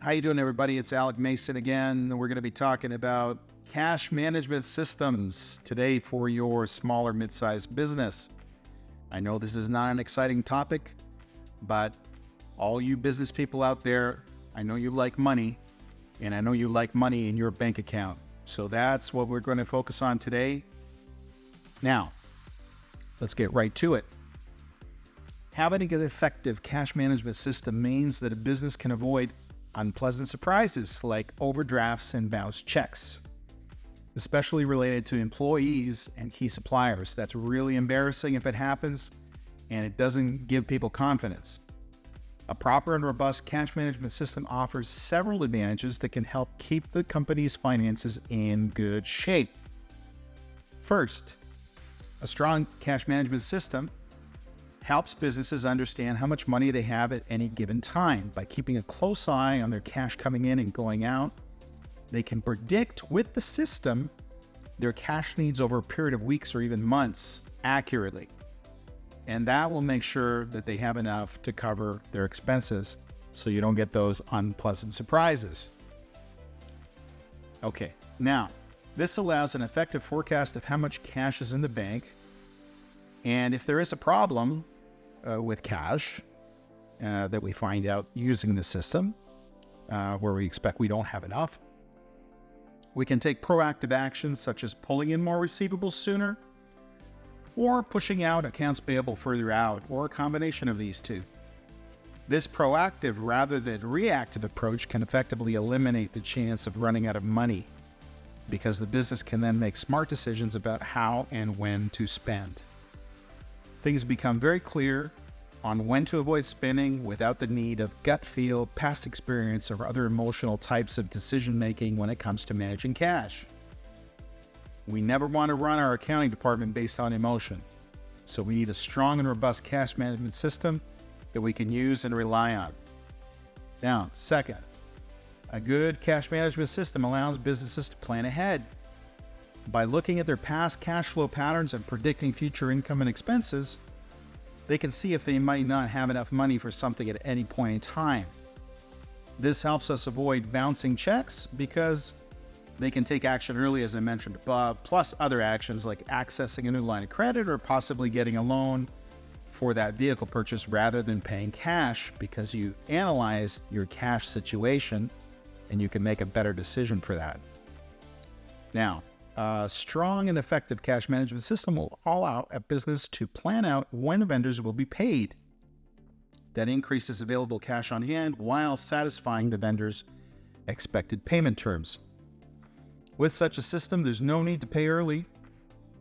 How you doing, everybody? It's Alec Mason again. We're going to be talking about cash management systems today for your smaller mid-sized business. I know this is not an exciting topic, but all you business people out there, I know you like money, and I know you like money in your bank account. So that's what we're going to focus on today. Now, let's get right to it. Having an effective cash management system means that a business can avoid unpleasant surprises like overdrafts and bounced checks, especially related to employees and key suppliers. That's really embarrassing if it happens, and it doesn't give people confidence. A proper and robust cash management system offers several advantages that can help keep the company's finances in good shape. First, a strong cash management system helps businesses understand how much money they have at any given time. By keeping a close eye on their cash coming in and going out, they can predict with the system their cash needs over a period of weeks or even months accurately. And that will make sure that they have enough to cover their expenses so you don't get those unpleasant surprises. Okay, now, this allows an effective forecast of how much cash is in the bank. And if there is a problem with cash that we find out using the system, where we expect we don't have enough, we can take proactive actions such as pulling in more receivables sooner or pushing out accounts payable further out, or a combination of these two. This proactive rather than reactive approach can effectively eliminate the chance of running out of money, because the business can then make smart decisions about how and when to spend. Things become very clear on when to avoid spending without the need of gut feel, past experience, or other emotional types of decision making when it comes to managing cash. We never want to run our accounting department based on emotion, so we need a strong and robust cash management system that we can use and rely on. Now, second, a good cash management system allows businesses to plan ahead. By looking at their past cash flow patterns and predicting future income and expenses, they can see if they might not have enough money for something at any point in time. This helps us avoid bouncing checks because they can take action early, as I mentioned above, plus other actions like accessing a new line of credit or possibly getting a loan for that vehicle purchase rather than paying cash, because you analyze your cash situation and you can make a better decision for that. Now, a strong and effective cash management system will allow a business to plan out when vendors will be paid. That increases available cash on hand while satisfying the vendor's expected payment terms. With such a system, there's no need to pay early,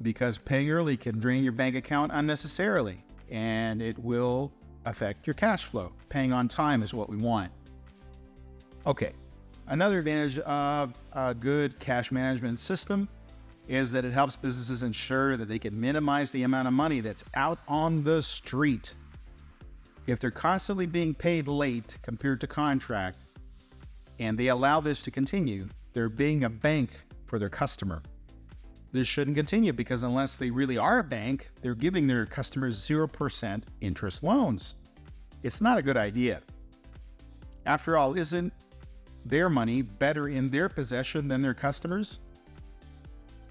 because paying early can drain your bank account unnecessarily, and it will affect your cash flow. Paying on time is what we want. Okay, another advantage of a good cash management system is that it helps businesses ensure that they can minimize the amount of money that's out on the street. If they're constantly being paid late compared to contract, and they allow this to continue, they're being a bank for their customer. This shouldn't continue, because unless they really are a bank, they're giving their customers 0% interest loans. It's not a good idea. After all, isn't their money better in their possession than their customers?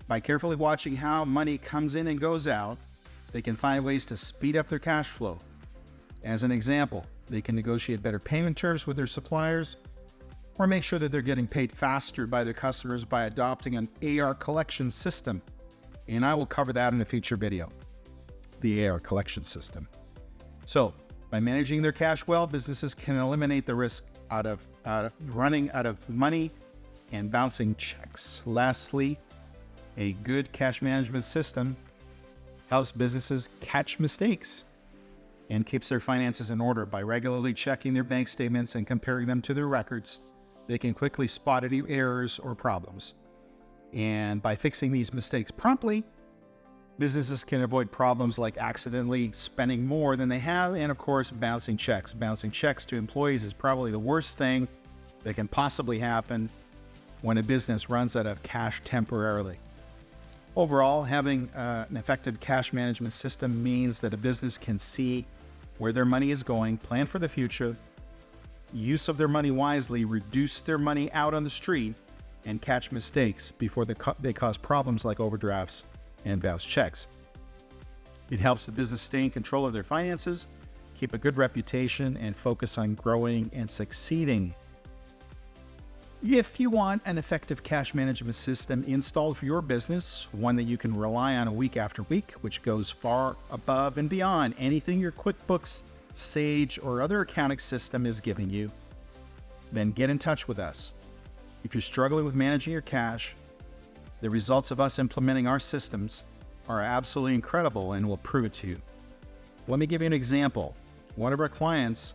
By carefully watching how money comes in and goes out, they can find ways to speed up their cash flow. As an example, they can negotiate better payment terms with their suppliers, or make sure that they're getting paid faster by their customers by adopting an AR collection system. And I will cover that in a future video, the AR collection system. So, by managing their cash well, businesses can eliminate the risk out of running out of money and bouncing checks. Lastly, a good cash management system helps businesses catch mistakes and keeps their finances in order. By regularly checking their bank statements and comparing them to their records, they can quickly spot any errors or problems. And by fixing these mistakes promptly, businesses can avoid problems like accidentally spending more than they have, and of course, bouncing checks. Bouncing checks to employees is probably the worst thing that can possibly happen when a business runs out of cash temporarily. Overall, having an effective cash management system means that a business can see where their money is going, plan for the future, use of their money wisely, reduce their money out on the street, and catch mistakes before they cause problems like overdrafts and bounced checks. It helps the business stay in control of their finances, keep a good reputation, and focus on growing and succeeding. If you want an effective cash management system installed for your business, one that you can rely on week after week, which goes far above and beyond anything your QuickBooks, Sage, or other accounting system is giving you, then get in touch with us. If you're struggling with managing your cash, the results of us implementing our systems are absolutely incredible and we'll prove it to you. Let me give you an example. One of our clients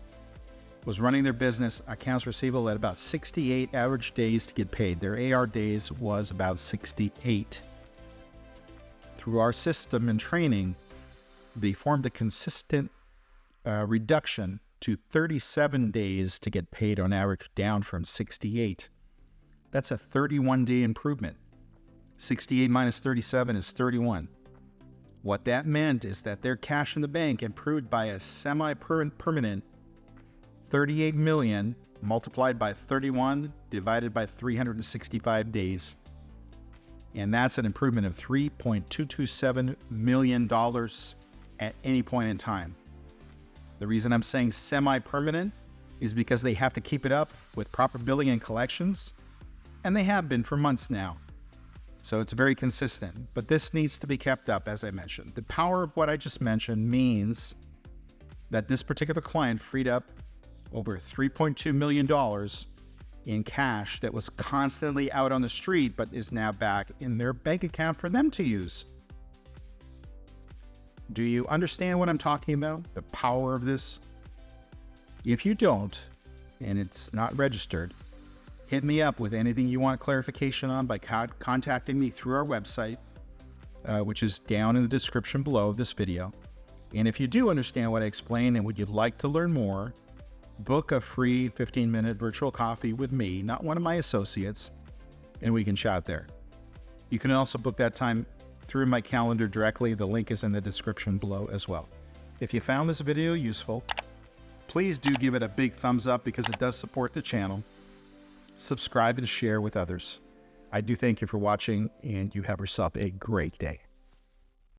was running their business accounts receivable at about 68 average days to get paid. Their AR days was about 68. Through our system and training, they formed a consistent reduction to 37 days to get paid on average, down from 68. That's a 31-day improvement. 68 minus 37 is 31. What that meant is that their cash in the bank improved by a semi-permanent 38 million multiplied by 31 divided by 365 days. And that's an improvement of $3.227 million at any point in time. The reason I'm saying semi-permanent is because they have to keep it up with proper billing and collections, and they have been for months now. So it's very consistent, but this needs to be kept up, as I mentioned. The power of what I just mentioned means that this particular client freed up over $3.2 million in cash that was constantly out on the street, but is now back in their bank account for them to use. Do you understand what I'm talking about? The power of this? If you don't, and it's not registered, hit me up with anything you want clarification on by contacting me through our website, which is down in the description below of this video. And if you do understand what I explained and would you like to learn more, book a free 15-minute virtual coffee with me, not one of my associates, and we can chat there. You can also book that time through my calendar directly. The link is in the description below as well. If you found this video useful, please do give it a big thumbs up because it does support the channel. Subscribe and share with others. I do thank you for watching, and you have yourself a great day.